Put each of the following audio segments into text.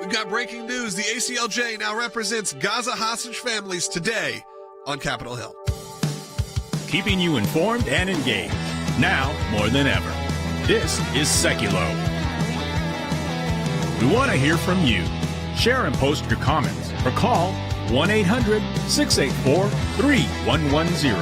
We've got breaking news. The ACLJ now represents Gaza hostage families today on Capitol Hill. Keeping you informed and engaged, now more than ever. This is Sekulow. We want to hear from you. Share and post your comments or call 1-800-684-3110.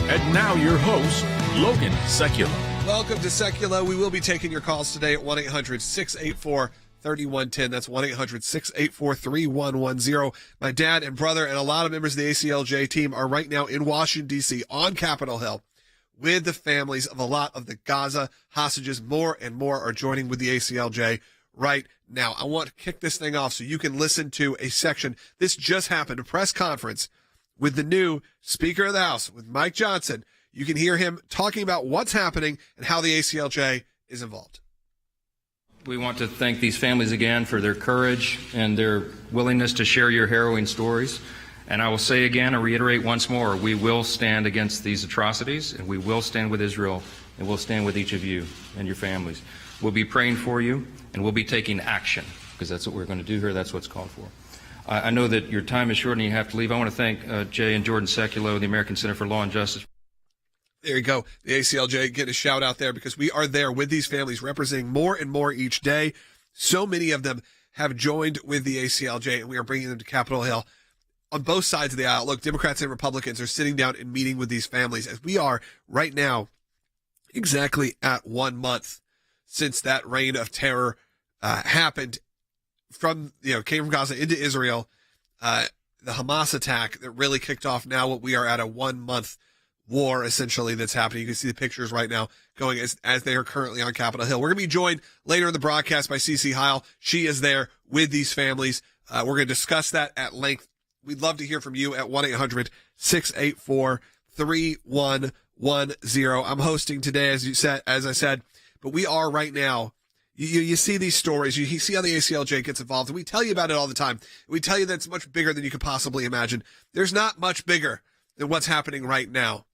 And now your host, Logan Sekulow. Welcome to Sekulow. We will be taking your calls today at 1-800-684-3110. That's 1-800-684-3110. My dad and brother and a lot of members of the ACLJ team are right now in Washington, D.C. on Capitol Hill with the families of a lot of the Gaza hostages. More and more are joining with the ACLJ right now. I want to kick this thing off so you can listen to a section. This just happened, a press conference with the new Speaker of the House, with Mike Johnson. You can hear him talking about what's happening and how the ACLJ is involved. We want to thank these families again for their courage and their willingness to share your harrowing stories. And I will say again and reiterate once more, we will stand against these atrocities, and we will stand with Israel, and we'll stand with each of you and your families. We'll be praying for you, and we'll be taking action, because that's what we're going to do here. That's what's called for. I know that your time is short and you have to leave. I want to thank Jay and Jordan Sekulow, the American Center for Law and Justice. There you go. The ACLJ, get a shout out there because we are there with these families representing more and more each day. So many of them have joined with the ACLJ, and we are bringing them to Capitol Hill on both sides of the aisle. Look, Democrats and Republicans are sitting down and meeting with these families as we are right now exactly at 1 month since that reign of terror happened came from Gaza into Israel. The Hamas attack that really kicked off now what we are at a 1 month war, essentially, that's happening. You can see the pictures right now going as they are currently on Capitol Hill. We're going to be joined later in the broadcast by CeCe Heil. She is there with these families. We're going to discuss that at length. We'd love to hear from you at 1-800-684-3110. I'm hosting today, as I said, but we are right now. You see these stories. You see how the ACLJ gets involved, and we tell you about it all the time. We tell you that it's much bigger than you could possibly imagine. There's not much bigger than what's happening right now,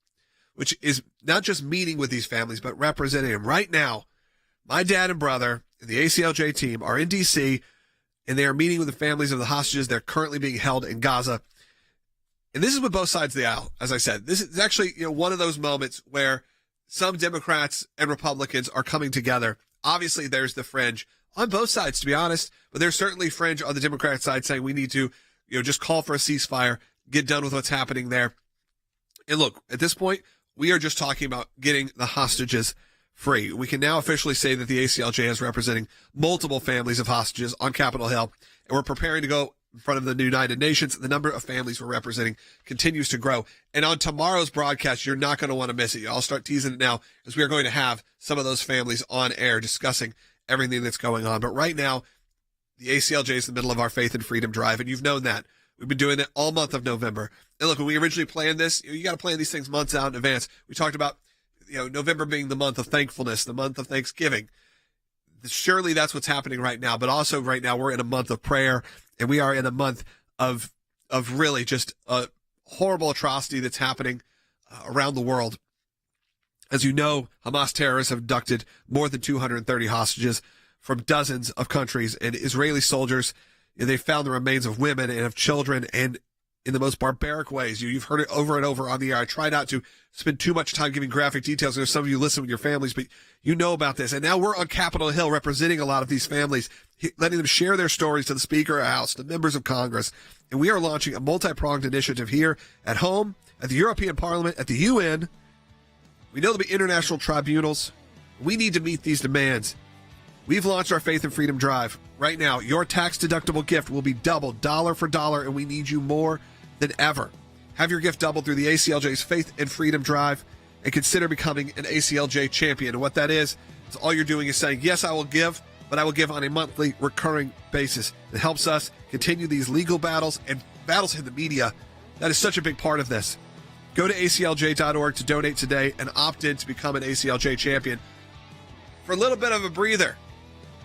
which is not just meeting with these families, but representing them. Right now, my dad and brother and the ACLJ team are in D.C., and they are meeting with the families of the hostages that are currently being held in Gaza. And this is with both sides of the aisle, as I said. This is actually one of those moments where some Democrats and Republicans are coming together. Obviously, there's the fringe on both sides, to be honest, but there's certainly fringe on the Democrat side saying we need to just call for a ceasefire, get done with what's happening there. And look, at this point, we are just talking about getting the hostages free. We can now officially say that the ACLJ is representing multiple families of hostages on Capitol Hill, and we're preparing to go in front of the United Nations. The number of families we're representing continues to grow. And on tomorrow's broadcast, you're not going to want to miss it. I'll start teasing it now, as we are going to have some of those families on air discussing everything that's going on. But right now, the ACLJ is in the middle of our Faith and Freedom Drive, and you've known that. We've been doing it all month of November. And look, when we originally planned this, you got to plan these things months out in advance. We talked about November being the month of thankfulness, the month of Thanksgiving. Surely that's what's happening right now. But also right now we're in a month of prayer, and we are in a month of really just a horrible atrocity that's happening around the world. As you know, Hamas terrorists have abducted more than 230 hostages from dozens of countries, and Israeli soldiers, they found the remains of women and of children, and in the most barbaric ways. You've heard it over and over on the air. I try not to spend too much time giving graphic details. There's some of you listen with your families, but you know about this. And now we're on Capitol Hill representing a lot of these families, letting them share their stories to the Speaker of the House, the members of Congress. And we are launching a multi-pronged initiative here at home, at the European Parliament, at the UN. We know there'll be international tribunals. We need to meet these demands. We've launched our Faith and Freedom Drive. Right now, your tax-deductible gift will be doubled dollar for dollar, and we need you more than ever. Have your gift doubled through the ACLJ's Faith and Freedom Drive, and consider becoming an ACLJ champion. And what that is all you're doing is saying, yes, I will give, but I will give on a monthly recurring basis. It helps us continue these legal battles and battles in the media. That is such a big part of this. Go to aclj.org to donate today and opt in to become an ACLJ champion. For a little bit of a breather,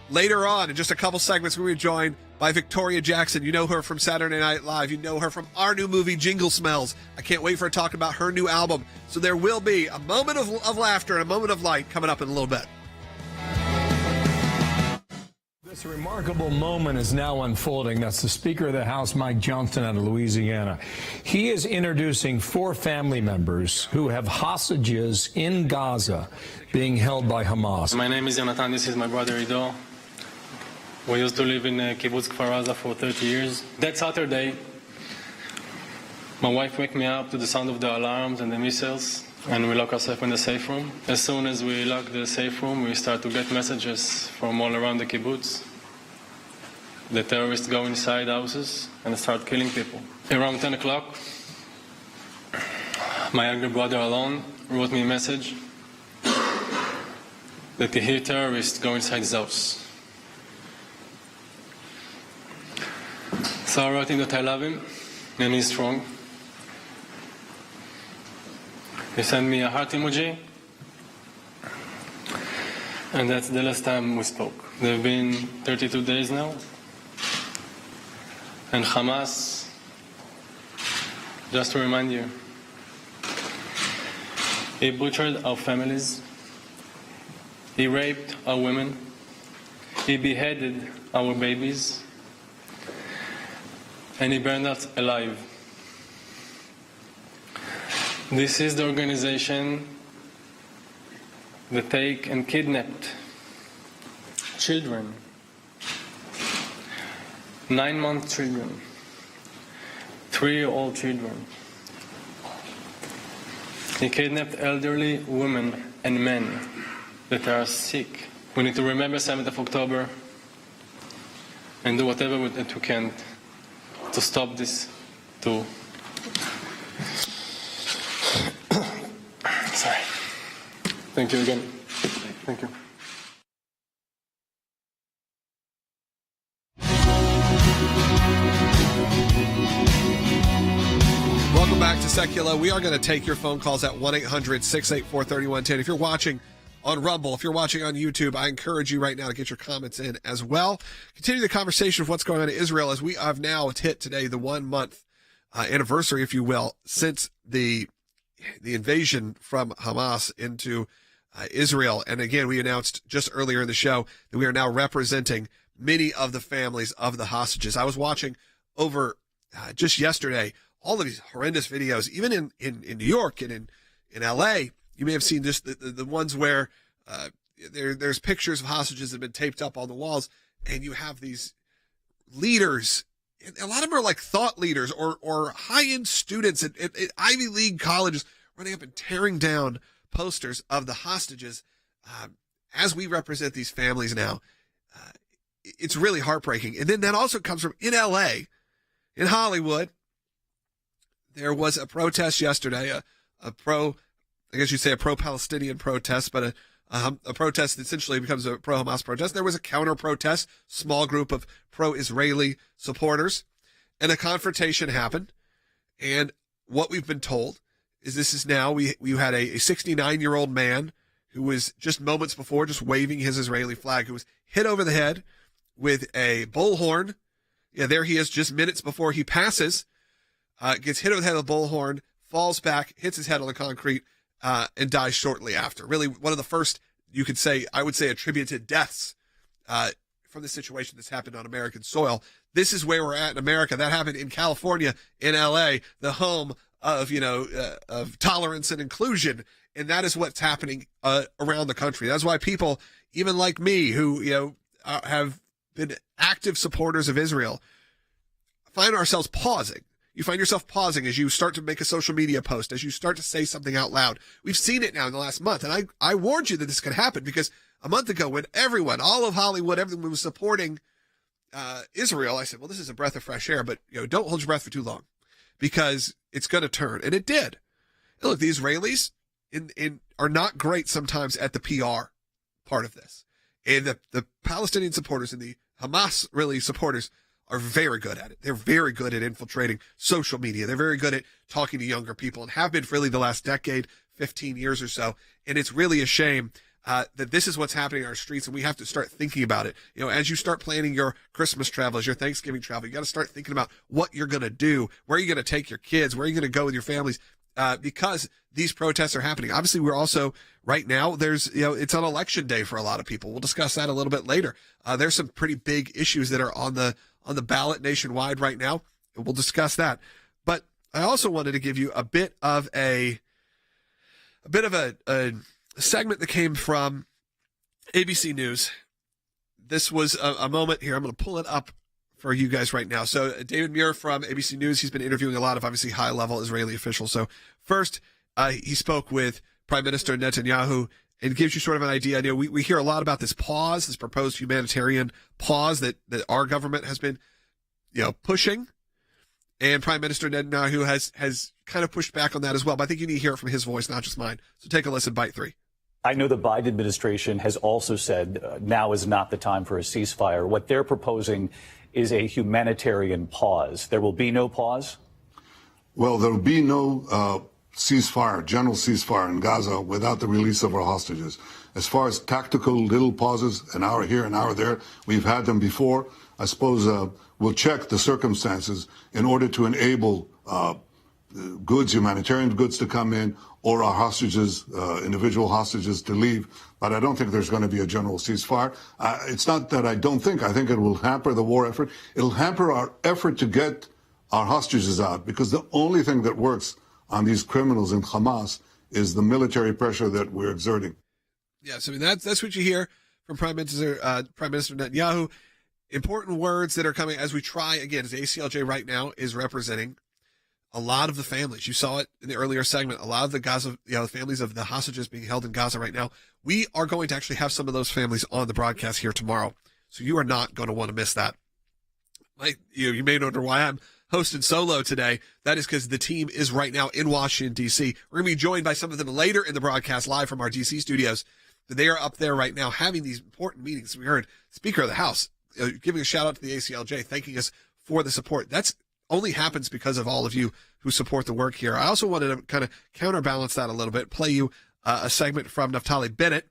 later on, in just a couple segments, we'll be joined by Victoria Jackson. You know her from Saturday Night Live. You know her from our new movie, Jingle Smells. I can't wait for her to talk about her new album. So there will be a moment of laughter and a moment of light coming up in a little bit. This remarkable moment is now unfolding. That's the Speaker of the House, Mike Johnson, out of Louisiana. He is introducing 4 family members who have hostages in Gaza being held by Hamas. My name is Jonathan. This is my brother Ido. We used to live in Kibbutz Kfar Aza for 30 years. That Saturday, my wife woke me up to the sound of the alarms and the missiles, and we lock ourselves in the safe room. As soon as we lock the safe room, we start to get messages from all around the kibbutz. The terrorists go inside houses and start killing people. Around 10 o'clock, my younger brother alone wrote me a message that he hear terrorists go inside his house. So I wrote him that I love him and he's strong. He sent me a heart emoji, and that's the last time we spoke. There have been 32 days now, and Hamas, just to remind you, he butchered our families, he raped our women, he beheaded our babies, and he burned us alive. This is the organization that take and kidnapped children, 9-month children, 3-year-old children. He kidnapped elderly women and men that are sick. We need to remember 7th of October and do whatever that we can to stop this, to sorry. Thank you again. Thank you. Welcome back to Sekulow. We are going to take your phone calls at 1-800-684-3110. If you're watching on Rumble, if you're watching on YouTube, I encourage you right now to get your comments in as well. Continue the conversation of what's going on in Israel, as we have now hit today the 1-month anniversary, if you will, since the invasion from Hamas into Israel. And again, we announced just earlier in the show that we are now representing many of the families of the hostages. I was watching over just yesterday all of these horrendous videos, even in New York and in LA. You may have seen just the ones where there's pictures of hostages that have been taped up on the walls, and you have these leaders. A lot of them are like thought leaders or high-end students at Ivy League colleges running up and tearing down posters of the hostages. As we represent these families now, it's really heartbreaking. And then that also comes from in LA, in Hollywood. There was a protest yesterday, a pro-Palestinian protest, but a protest that essentially becomes a pro-Hamas protest. There was a counter-protest, small group of pro-Israeli supporters, and a confrontation happened. And what we've been told is this is now, we had a 69-year-old man who was just moments before just waving his Israeli flag, who was hit over the head with a bullhorn. Yeah, there he is just minutes before he passes, gets hit over the head with a bullhorn, falls back, hits his head on the concrete, and dies shortly after. Really one of the first, I would say, attributed deaths from the situation that's happened on American soil. This is where we're at in America. That happened in California, in LA, the home of, of tolerance and inclusion. And that is what's happening around the country. That's why people, even like me, who, have been active supporters of Israel, find ourselves pausing. You find yourself pausing as you start to make a social media post, as you start to say something out loud. We've seen it now in the last month. And I warned you that this could happen, because a month ago, when everyone, all of Hollywood, everyone was supporting Israel, I said, well, this is a breath of fresh air, but don't hold your breath for too long, because it's going to turn. And it did. And look, the Israelis are not great sometimes at the PR part of this. And the Palestinian supporters and the Hamas supporters are very good at it. They're very good at infiltrating social media. They're very good at talking to younger people, and have been for really the last decade, 15 years or so. And it's really a shame that this is what's happening in our streets, and we have to start thinking about it. As you start planning your Christmas travel, as your Thanksgiving travel, you got to start thinking about what you're going to do, where are you going to take your kids, where are you going to go with your families. because these protests are happening. Obviously, we're also right now. It's on election day for a lot of people. We'll discuss that a little bit later. There's some pretty big issues that are on the ballot nationwide right now, and we'll discuss that. But I also wanted to give you a bit of a segment that came from ABC News. This was a moment here. I'm going to pull it up for you guys right now. So David Muir from ABC News, he's been interviewing a lot of obviously high-level Israeli officials. So first, he spoke with Prime Minister Netanyahu and gives you sort of an idea. You know, we hear a lot about this pause, this proposed humanitarian pause that our government has been, pushing. And Prime Minister Netanyahu has kind of pushed back on that as well. But I think you need to hear it from his voice, not just mine. So take a listen, bite 3. I know the Biden administration has also said now is not the time for a ceasefire. What they're proposing is a humanitarian pause. There will be no pause? Well, there will be no ceasefire, general ceasefire in Gaza without the release of our hostages. As far as tactical little pauses, an hour here, an hour there, we've had them before. I suppose we'll check the circumstances in order to enable humanitarian goods to come in, or our hostages, individual hostages to leave. But I don't think there's going to be a general ceasefire. It's not that I don't think. I think it will hamper the war effort. It'll hamper our effort to get our hostages out, because the only thing that works on these criminals in Hamas is the military pressure that we're exerting. Yes, I mean, that's what you hear from Prime Minister Netanyahu. Important words that are coming as we try, again, as the ACLJ right now is representing a lot of the families. You saw it in the earlier segment. A lot of the Gaza, the families of the hostages being held in Gaza right now. We are going to actually have some of those families on the broadcast here tomorrow. So you are not going to want to miss that. You may wonder why I'm hosting solo today. That is because the team is right now in Washington, D.C. We're going to be joined by some of them later in the broadcast live from our D.C. studios. They are up there right now having these important meetings. We heard Speaker of the House giving a shout out to the ACLJ, thanking us for the support. That's only happens because of all of you who support the work here. I also wanted to kind of counterbalance that a little bit, play you a segment from Naftali Bennett.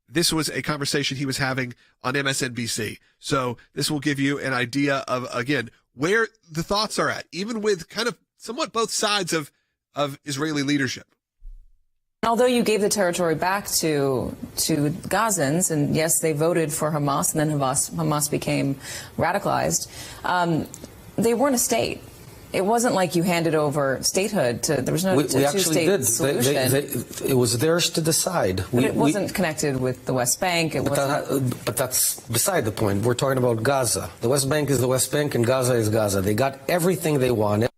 This was a conversation he was having on MSNBC. So this will give you an idea of, again, where the thoughts are at, even with kind of somewhat both sides of Israeli leadership. Although you gave the territory back to Gazans, and yes, they voted for Hamas, and then Hamas became radicalized, they weren't a state. It wasn't like you handed over statehood to. There was no two-state solution. It was theirs to decide. But it wasn't connected with the West Bank. But that's beside the point. We're talking about Gaza. The West Bank is the West Bank, and Gaza is Gaza. They got everything they wanted.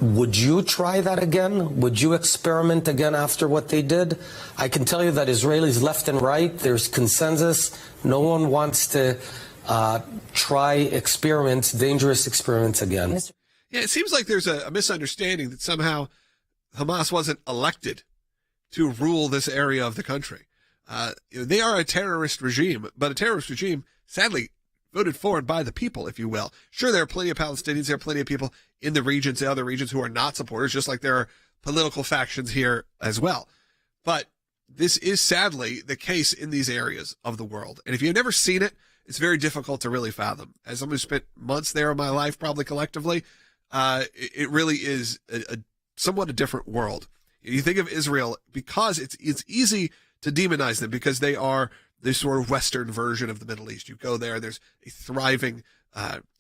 Would you try that again? Would you experiment again after what they did? I can tell you that Israelis left and right, there's consensus. No one wants to try experiments, dangerous experiments again. Yeah, it seems like there's a misunderstanding that somehow Hamas wasn't elected to rule this area of the country. They are a terrorist regime, but a terrorist regime, sadly, voted for and by the people, if you will. Sure, there are plenty of Palestinians, there are plenty of people in the regions, the other regions who are not supporters, just like there are political factions here as well. But this is sadly the case in these areas of the world. And if you've never seen it, it's very difficult to really fathom. As someone who spent months there in my life, probably collectively, it really is somewhat a different world. You think of Israel, because it's easy to demonize them because they are this sort of Western version of the Middle East. You go there, there's a thriving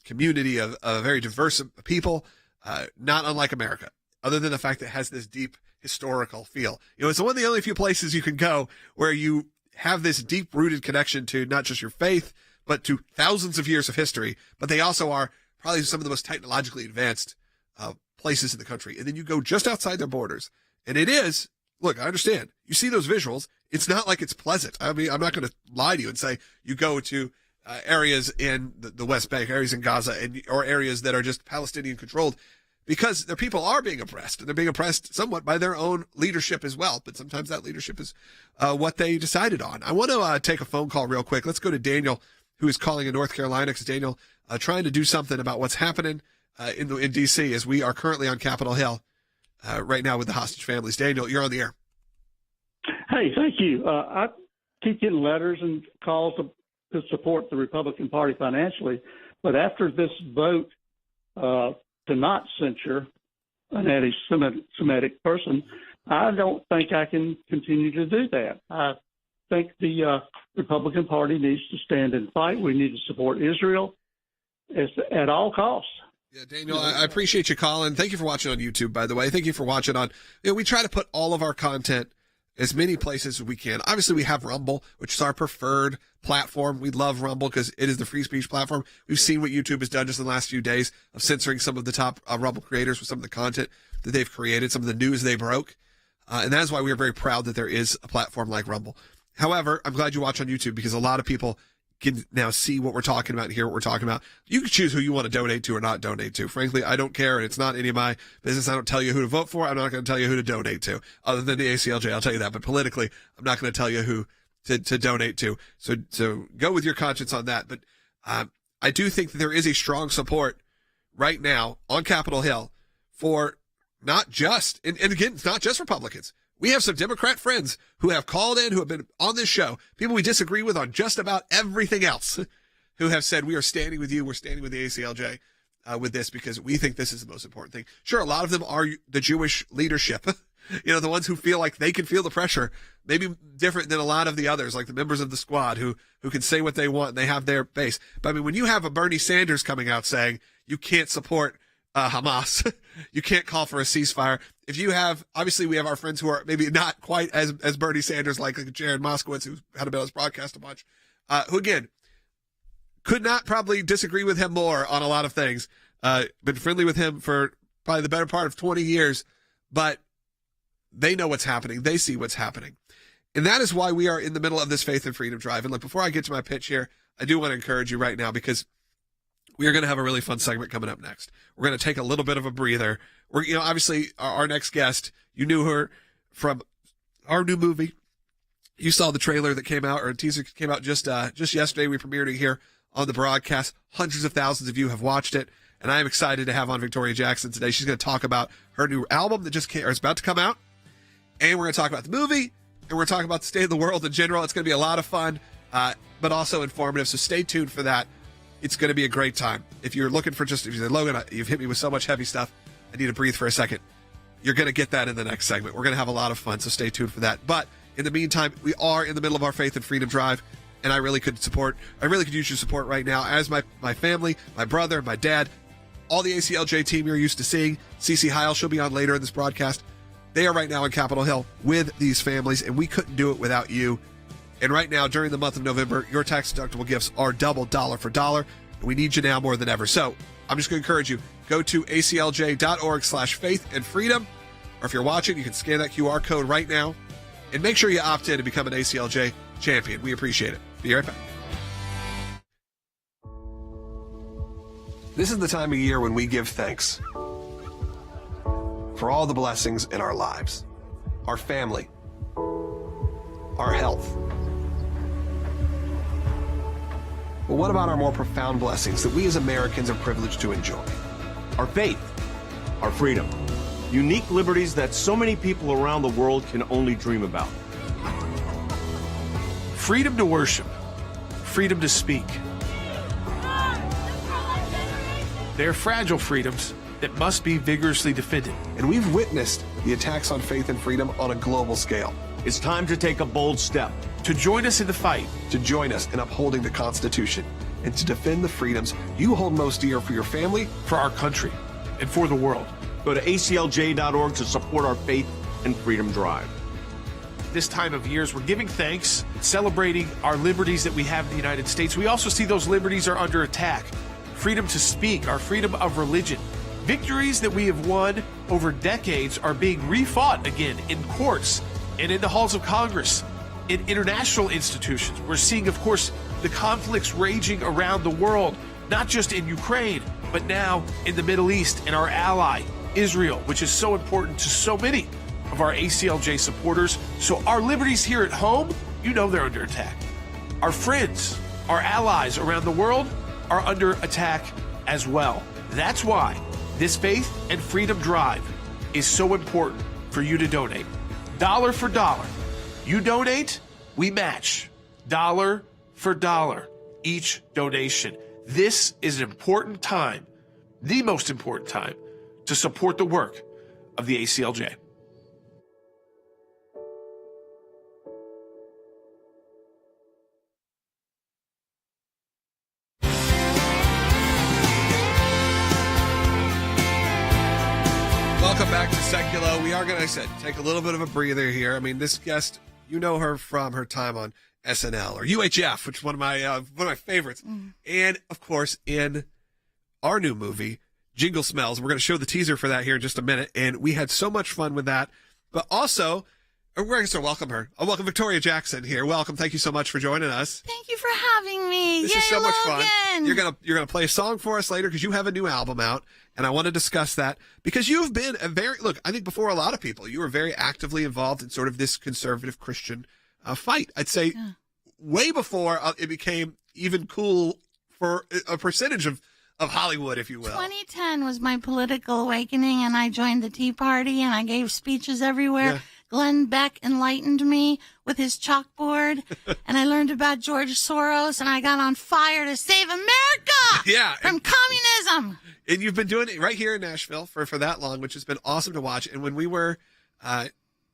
community of very diverse people, not unlike America, other than the fact that it has this deep historical feel. It's one of the only few places you can go where you have this deep-rooted connection to not just your faith, but to thousands of years of history. But they also are probably some of the most technologically advanced places in the country. And then you go just outside their borders, and it is, look, I understand. You see those visuals. It's not like it's pleasant. I mean, I'm not going to lie to you and say you go to areas in the West Bank, areas in Gaza, or areas that are just Palestinian controlled, because their people are being oppressed, and they're being oppressed somewhat by their own leadership as well. But sometimes that leadership is what they decided on. I want to take a phone call real quick. Let's go to Daniel, who is calling in North Carolina, because Daniel trying to do something about what's happening in D.C. as we are currently on Capitol Hill right now with the hostage families. Daniel, you're on the air. Hey, thank you. I keep getting letters and calls to support the Republican Party financially, but after this vote to not censure an anti-Semitic person, I don't think I can continue to do that. I think the Republican Party needs to stand and fight. We need to support Israel at all costs. Yeah, Daniel, I appreciate you calling. Thank you for watching on YouTube, by the way. Thank you for watching on, we try to put all of our content as many places as we can. Obviously, we have Rumble, which is our preferred platform. We love Rumble because it is the free speech platform. We've seen what YouTube has done just in the last few days of censoring some of the top Rumble creators with some of the content that they've created, some of the news they broke. And that is why we are very proud that there is a platform like Rumble. However, I'm glad you watch on YouTube because a lot of people can now see what we're talking about and hear what we're talking about. You can choose who you want to donate to or not donate to. Frankly, I don't care, and it's not any of my business. I don't tell you who to vote for. I'm not going to tell you who to donate to, other than the ACLJ. I'll tell you that. But politically, I'm not going to tell you who to donate to. So go with your conscience on that. But I do think that there is a strong support right now on Capitol Hill for not just, and again, it's not just Republicans. We have some Democrat friends who have called in, who have been on this show, people we disagree with on just about everything else, who have said, we are standing with you, we're standing with the ACLJ with this because we think this is the most important thing. Sure, a lot of them are the Jewish leadership, the ones who feel like they can feel the pressure, maybe different than a lot of the others, like the members of the squad who can say what they want and they have their base. But I mean, when you have a Bernie Sanders coming out saying you can't support Hamas, you can't call for a ceasefire. If you have, obviously we have our friends who are maybe not quite as Bernie Sanders, like Jared Moskowitz, who had been on his broadcast a bunch, who again, could not probably disagree with him more on a lot of things. Been friendly with him for probably the better part of 20 years, but they know what's happening. They see what's happening. And that is why we are in the middle of this faith and freedom drive. And look, before I get to my pitch here, I do want to encourage you right now because we are going to have a really fun segment coming up next. We're going to take a little bit of a breather. We're, obviously our next guest, you knew her from our new movie. You saw the trailer that came out, or a teaser came out just yesterday. We premiered it here on the broadcast. Hundreds of thousands of you have watched it. And I am excited to have on Victoria Jackson today. She's going to talk about her new album that just came, or is about to come out. And we're going to talk about the movie. And we're going to talk about the state of the world in general. It's going to be a lot of fun, but also informative. So stay tuned for that. It's going to be a great time. If you're looking for if you say, Logan, you've hit me with so much heavy stuff, I need to breathe for a second. You're going to get that in the next segment. We're going to have a lot of fun, so stay tuned for that. But in the meantime, we are in the middle of our Faith and Freedom Drive, and I really could use your support right now as my family, my brother, my dad, all the ACLJ team you're used to seeing. Cece Heil, she'll be on later in this broadcast. They are right now on Capitol Hill with these families, and we couldn't do it without you. And right now, during the month of November, your tax-deductible gifts are double dollar for dollar, and we need you now more than ever. So I'm just going to encourage you, go to aclj.org/faith and freedom, or if you're watching, you can scan that QR code right now, and make sure you opt in to become an ACLJ champion. We appreciate it. Be right back. This is the time of year when we give thanks for all the blessings in our lives, our family, our health. But what about our more profound blessings that we as Americans are privileged to enjoy? Our faith, our freedom, unique liberties that so many people around the world can only dream about. Freedom to worship, freedom to speak. They're fragile freedoms that must be vigorously defended. And we've witnessed the attacks on faith and freedom on a global scale. It's time to take a bold step. To join us in the fight. To join us in upholding the Constitution. And to defend the freedoms you hold most dear for your family, for our country, and for the world. Go to aclj.org to support our faith and freedom drive. This time of years, we're giving thanks, celebrating our liberties that we have in the United States. We also see those liberties are under attack. Freedom to speak, our freedom of religion. Victories that we have won over decades are being refought again in courts and in the halls of Congress, in international institutions. We're seeing, of course, the conflicts raging around the world, not just in Ukraine, but now in the Middle East and our ally, Israel, which is so important to so many of our ACLJ supporters. So our liberties here at home, they're under attack. Our friends, our allies around the world are under attack as well. That's why this Faith and Freedom Drive is so important for you to donate. Dollar for dollar. You donate, we match. Dollar for dollar, each donation. This is an important time, the most important time, to support the work of the ACLJ. Welcome back to Sekulow. We are going to, take a little bit of a breather here. I mean, this guest, you know her from her time on SNL or UHF, which is one of my favorites. And, of course, in our new movie, Jingle Smells. We're going to show the teaser for that here in just a minute. And we had so much fun with that. But also, we're going to welcome her. Welcome Victoria Jackson here. Welcome. Thank you so much for joining us. Thank you for having me. This Yay, is so much Logan. fun. You're gonna play a song for us later because you have a new album out, and I want to discuss that because you've been I think before a lot of people, you were very actively involved in sort of this conservative Christian fight. I'd say way before it became even cool for a percentage of Hollywood, if you will. 2010 was my political awakening, and I joined the Tea Party, and I gave speeches everywhere. Yeah. Glenn Beck enlightened me with his chalkboard, and I learned about George Soros, and I got on fire to save America from communism. And you've been doing it right here in Nashville for that long, which has been awesome to watch. And when we were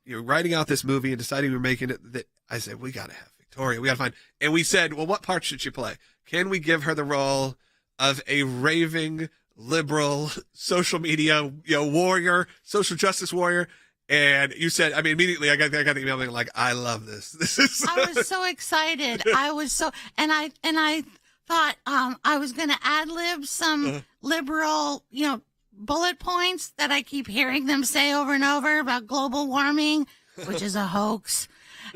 writing out this movie and deciding we were making it, that I said, we got to have Victoria. We got to find. And we said, well, what part should she play? Can we give her the role of a raving, liberal, social media warrior, social justice warrior? And you said, I mean, immediately I got the email being like, I love this. This is. I was so excited. I was so, and I thought I was going to ad lib some liberal, bullet points that I keep hearing them say over and over about global warming, which is a hoax.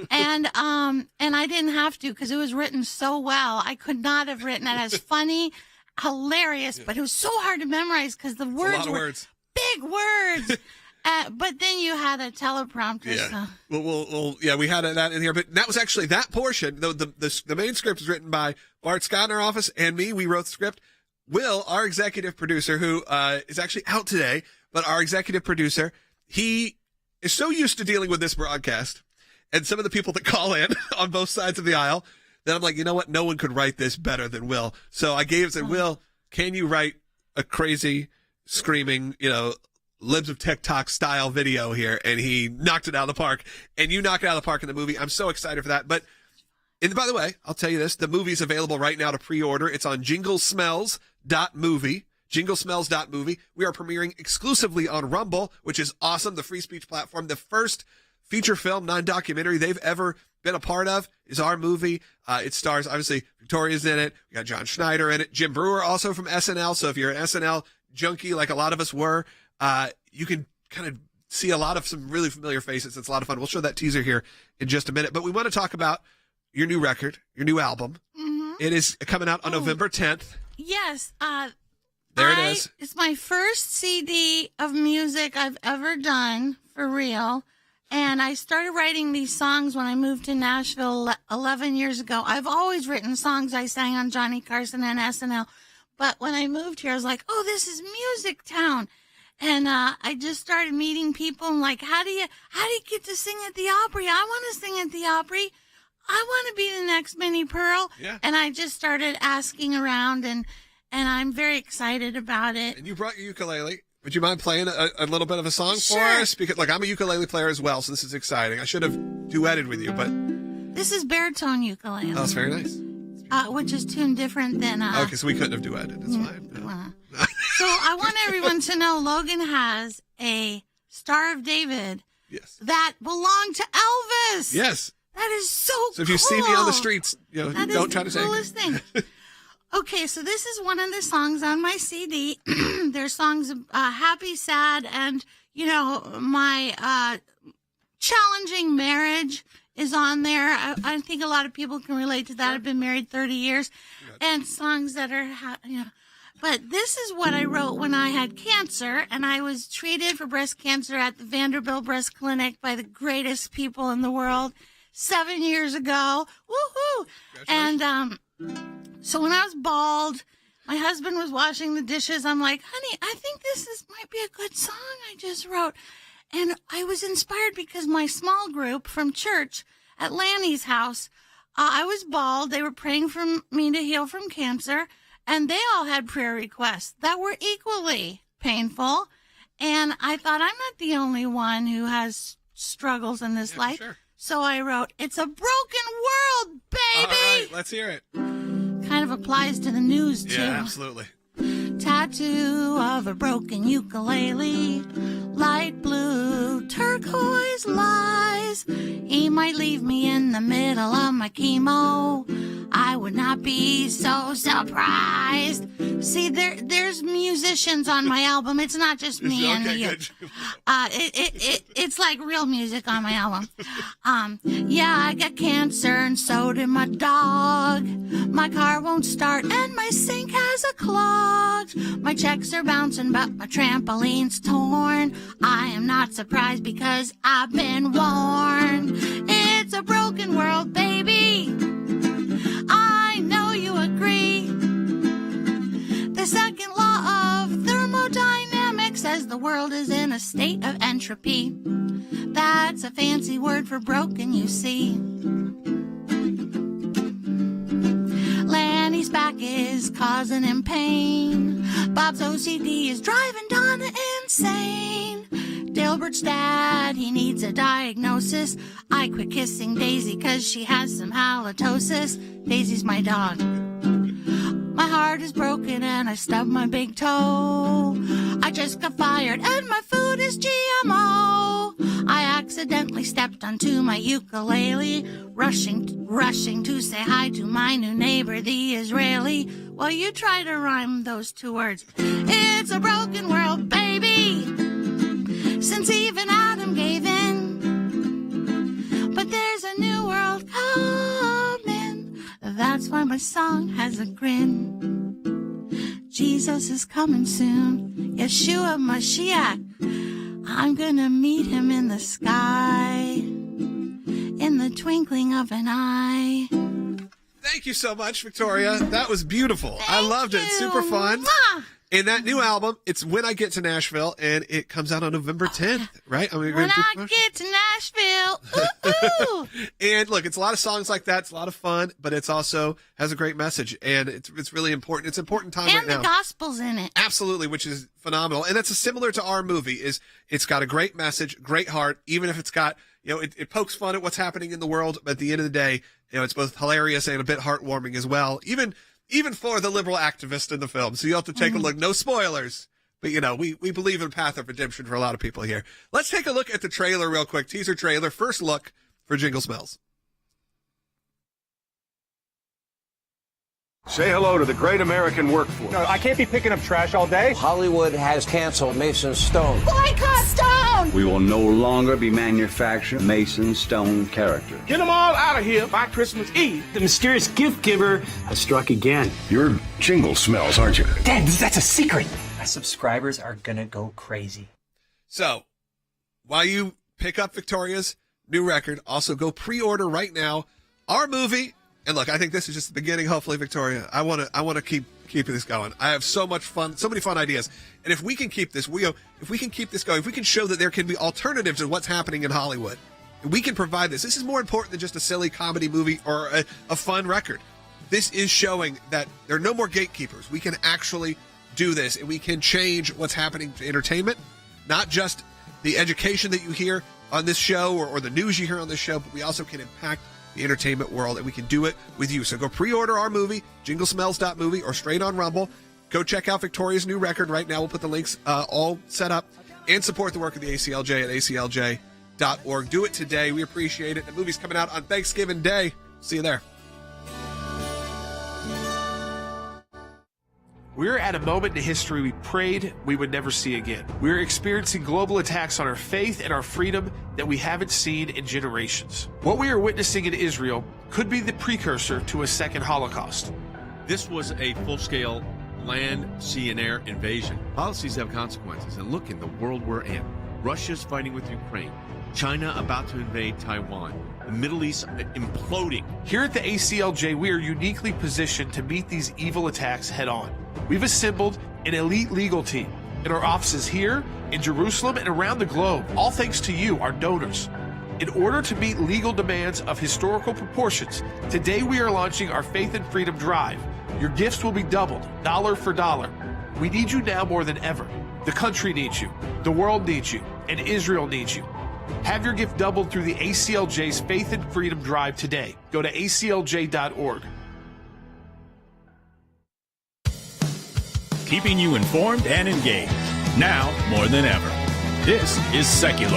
And I didn't have to because it was written so well. I could not have written it as funny, hilarious, but it was so hard to memorize because the words were big words. But then you had a teleprompter. Yeah. So. Well, we had that in here, but that was actually that portion. The main script was written by Bart Scott in our office and me. We wrote the script. Will, our executive producer, who is actually out today, but our executive producer, he is so used to dealing with this broadcast and some of the people that call in on both sides of the aisle that I'm like, you know what? No one could write this better than Will. So I said, Will, can you write a crazy, screaming, Libs of TikTok style video here? And he knocked it out of the park, and you knock it out of the park in the movie. I'm so excited for that. But, and by the way, I'll tell you this, the movie's available right now to pre-order. It's on jinglesmells.movie, jinglesmells.movie. We are premiering exclusively on Rumble, which is awesome. The free speech platform, the first feature film, non-documentary they've ever been a part of is our movie. It stars, obviously, Victoria's in it. We got John Schneider in it. Jim Brewer also from SNL. So if you're an SNL junkie like a lot of us were, you can kind of see a lot of some really familiar faces. It's a lot of fun. We'll show that teaser here in just a minute. But we want to talk about your new record, your new album. Mm-hmm. It is coming out on November 10th. Yes. There it is. It's my first CD of music I've ever done, for real. And I started writing these songs when I moved to Nashville 11 years ago. I've always written songs I sang on Johnny Carson and SNL. But when I moved here, I was like, oh, this is Music Town. And I just started meeting people and like, how do you get to sing at the Opry? I want to sing at the Opry. I want to be the next Minnie Pearl. Yeah. And I just started asking around, and I'm very excited about it. And you brought your ukulele. Would you mind playing a little bit of a song for us? Because I'm a ukulele player as well, so this is exciting. I should have duetted with you, but this is baritone ukulele. Oh, that's very nice. Which is tuned different than okay, so we couldn't have duetted. That's fine. No. So I want everyone to know Logan has a Star of David that belonged to Elvis. Yes. That is so cool. So if you see me on the streets, don't try to say coolest thing. Okay, so this is one of the songs on my CD. There's songs happy, sad, and my challenging marriage is on there. I think a lot of people can relate to that. I've been married 30 years, and songs that are But this is what I wrote when I had cancer, and I was treated for breast cancer at the Vanderbilt Breast Clinic by the greatest people in the world 7 years ago. Woohoo! And so when I was bald, my husband was washing the dishes. I'm like, honey, I think might be a good song I just wrote. And I was inspired because my small group from church at Lanny's house, I was bald. They were praying for me to heal from cancer. And they all had prayer requests that were equally painful. And I thought, I'm not the only one who has struggles in this life. Sure. So I wrote, it's a broken world, baby. All right, let's hear it. Kind of applies to the news, too. Yeah, absolutely. Tattoo of a broken ukulele, light blue, turquoise lies. He might leave me in the middle of my chemo. I would not be so surprised. See, there's musicians on my album. It's not just me and you. It's like real music on my album. Yeah, I got cancer and so did my dog. My car won't start and my sink has a clog. My checks are bouncing, but my trampoline's torn. I am not surprised because I've been warned. It's a broken world, baby. I know you agree. The second law of thermodynamics says the world is in a state of entropy. That's a fancy word for broken, you see. Lanny's back is causing him pain. Bob's OCD is driving Donna insane. Dilbert's dad, he needs a diagnosis. I quit kissing Daisy 'cause she has some halitosis. Daisy's my dog. My heart is broken and I stubbed my big toe. I just got fired and my food is GMO. I accidentally stepped onto my ukulele, rushing to say hi to my new neighbor, the Israeli. Well, you try to rhyme those two words. It's a broken world, baby, since even Adam gave in. But there's a new world coming. That's why my song has a grin. Jesus is coming soon. Yeshua Mashiach. I'm gonna meet him in the sky, in the twinkling of an eye. Thank you so much, Victoria. That was beautiful. I loved it. Super fun. Mwah! And that new album, it's When I Get to Nashville, and it comes out on November 10th, right? I mean, When I get to Nashville, ooh. And look, it's a lot of songs like that. It's a lot of fun, but it's also has a great message, and it's really important. It's an important time right now. And the gospel's in it. Absolutely, which is phenomenal. And that's similar to our movie. It's got a great message, great heart, even if it's got, it pokes fun at what's happening in the world, but at the end of the day, it's both hilarious and a bit heartwarming as well. Even for the liberal activist in the film. So you have to take a look. No spoilers. But, we believe in path of redemption for a lot of people here. Let's take a look at the trailer real quick. Teaser trailer. First look for Jingle Smells. Say hello to the great American workforce. No, I can't be picking up trash all day. Hollywood has canceled Mason Stone. Boycott Stone! We will no longer be manufacturing Mason Stone characters. Get them all out of here by Christmas Eve. The mysterious gift giver has struck again. You're Jingle Smells, aren't you? Dad, that's a secret. My subscribers are gonna go crazy. So, while you pick up Victoria's new record, also go pre-order right now our movie. And look, I think this is just the beginning. Hopefully, Victoria, I want to keep this going. I have so much fun, so many fun ideas. And if we can keep this, if we can keep this going, if we can show that there can be alternatives to what's happening in Hollywood, we can provide this. This is more important than just a silly comedy movie or a fun record. This is showing that there are no more gatekeepers. We can actually do this, and we can change what's happening to entertainment, not just the education that you hear on this show or the news you hear on this show, but we also can impact the entertainment world, and we can do it with you. So go pre-order our movie, jinglesmells.movie, or straight on Rumble. Go check out Victoria's new record right now. We'll put the links all set up, and support the work of the ACLJ at aclj.org. Do it today. We appreciate it. The movie's coming out on Thanksgiving Day. See you there. We're at a moment in history we prayed we would never see again. We're experiencing global attacks on our faith and our freedom that we haven't seen in generations. What we are witnessing in Israel could be the precursor to a second Holocaust. This was a full-scale land, sea, and air invasion. Policies have consequences, and look in the world we're in. Russia's fighting with Ukraine. China about to invade Taiwan. The Middle East imploding. Here at the ACLJ, we are uniquely positioned to meet these evil attacks head on. We've assembled an elite legal team in our offices here, in Jerusalem, and around the globe, all thanks to you, our donors. In order to meet legal demands of historical proportions, today we are launching our Faith and Freedom Drive. Your gifts will be doubled, dollar for dollar. We need you now more than ever. The country needs you, the world needs you, and Israel needs you. Have your gift doubled through the ACLJ's Faith and Freedom Drive today. Go to aclj.org. Keeping you informed and engaged. Now more than ever. This is Sekulow.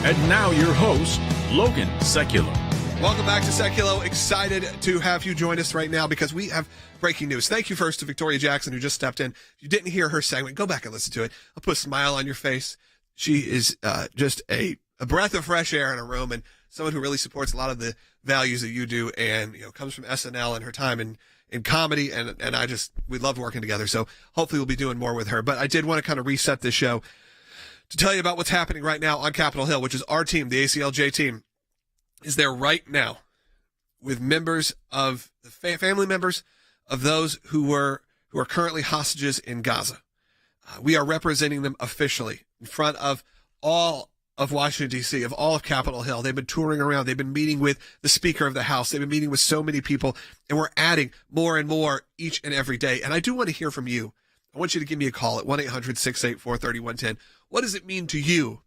And now your host, Logan Sekulow. Welcome back to Sekulow. Excited to have you join us right now because we have breaking news. Thank you first to Victoria Jackson, who just stepped in. If you didn't hear her segment, go back and listen to it. I'll put a smile on your face. She is just a breath of fresh air in a room, and someone who really supports a lot of the values that you do, and comes from SNL and her time in comedy, and we love working together. So hopefully we'll be doing more with her. But I did want to kind of reset this show to tell you about what's happening right now on Capitol Hill, which is our team, the ACLJ team, is there right now with members of the family members of those who are currently hostages in Gaza. We are representing them officially in front of all of Washington, D.C., of all of Capitol Hill. They've been touring around. They've been meeting with the Speaker of the House. They've been meeting with so many people, and we're adding more and more each and every day. And I do want to hear from you. I want you to give me a call at 1-800-684-3110. What does it mean to you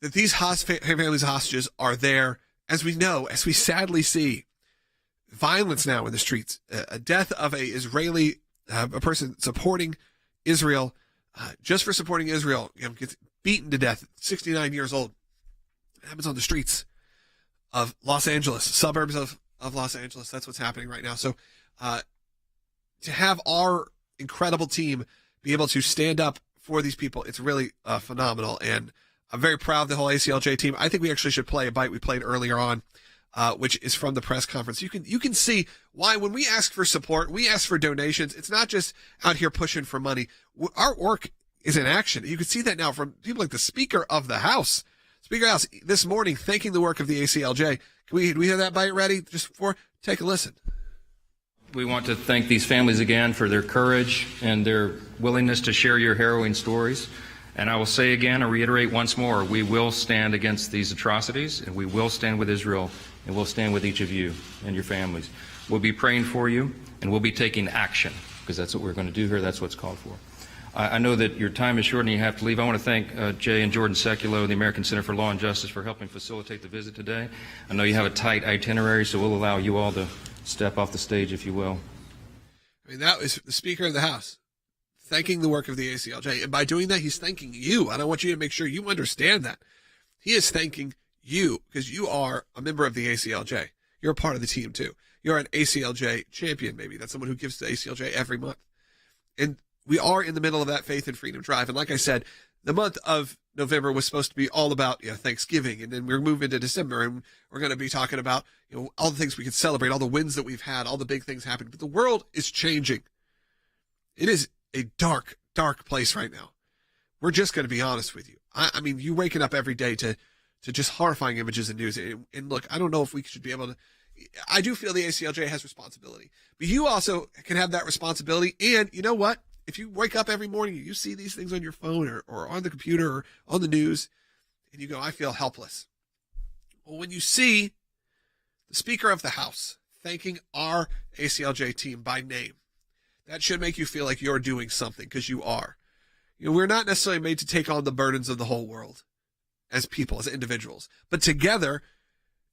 that these families hostages are there, as we know, as we sadly see violence now in the streets, a death of a person supporting Israel, just for supporting Israel, gets beaten to death, 69 years old. It happens on the streets of Los Angeles, suburbs of Los Angeles. That's what's happening right now. So to have our incredible team be able to stand up for these people, it's really phenomenal. And I'm very proud of the whole ACLJ team. I think we actually should play a bite we played earlier on, which is from the press conference. You can see why when we ask for support, we ask for donations. It's not just out here pushing for money. Our work is in action. You can see that now from people like the Speaker of the House. Speaker of the House this morning thanking the work of the ACLJ. Can we have that bite ready just before? Take a listen. We want to thank these families again for their courage and their willingness to share your harrowing stories. And I will say again and reiterate once more, we will stand against these atrocities, and we will stand with Israel, and we'll stand with each of you and your families. We'll be praying for you, and we'll be taking action, because that's what we're going to do here. That's what's called for. I know that your time is short and you have to leave. I want to thank Jay and Jordan Sekulow, the American Center for Law and Justice, for helping facilitate the visit today. I know you have a tight itinerary, so we'll allow you all to step off the stage, if you will. I mean, that was the Speaker of the House thanking the work of the ACLJ. And by doing that, he's thanking you. And I want you to make sure you understand that. He is thanking you because you are a member of the ACLJ. You're a part of the team, too. You're an ACLJ champion, maybe. That's someone who gives to the ACLJ every month. And we are in the middle of that Faith and Freedom Drive. And like I said, the month of November was supposed to be all about Thanksgiving. And then we're moving to December, and we're going to be talking about all the things we can celebrate, all the wins that we've had, all the big things happening. But the world is changing. It is a dark, dark place right now. We're just going to be honest with you. I mean, you waking up every day to just horrifying images and news. And look, I don't know if we should be able to. I do feel the ACLJ has responsibility, but you also can have that responsibility. And you know what? If you wake up every morning, you see these things on your phone or on the computer or on the news, and you go, I feel helpless. Well, when you see the Speaker of the House thanking our ACLJ team by name, that should make you feel like you're doing something, because you are. We're not necessarily made to take on the burdens of the whole world as people, as individuals. But together,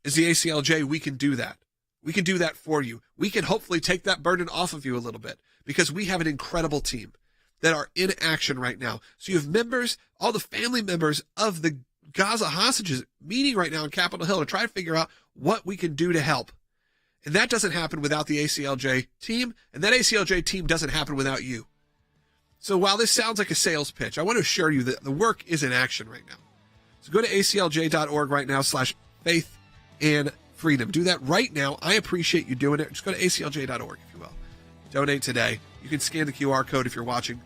as the ACLJ, we can do that. We can do that for you. We can hopefully take that burden off of you a little bit, because we have an incredible team that are in action right now. So you have members, all the family members of the Gaza hostages meeting right now on Capitol Hill to try to figure out what we can do to help. And that doesn't happen without the ACLJ team, and that ACLJ team doesn't happen without you. So while this sounds like a sales pitch, I want to assure you that the work is in action right now. So go to aclj.org right now /faith and freedom. Do that right now. I appreciate you doing it. Just go to aclj.org, if you will. Donate today. You can scan the QR code if you're watching.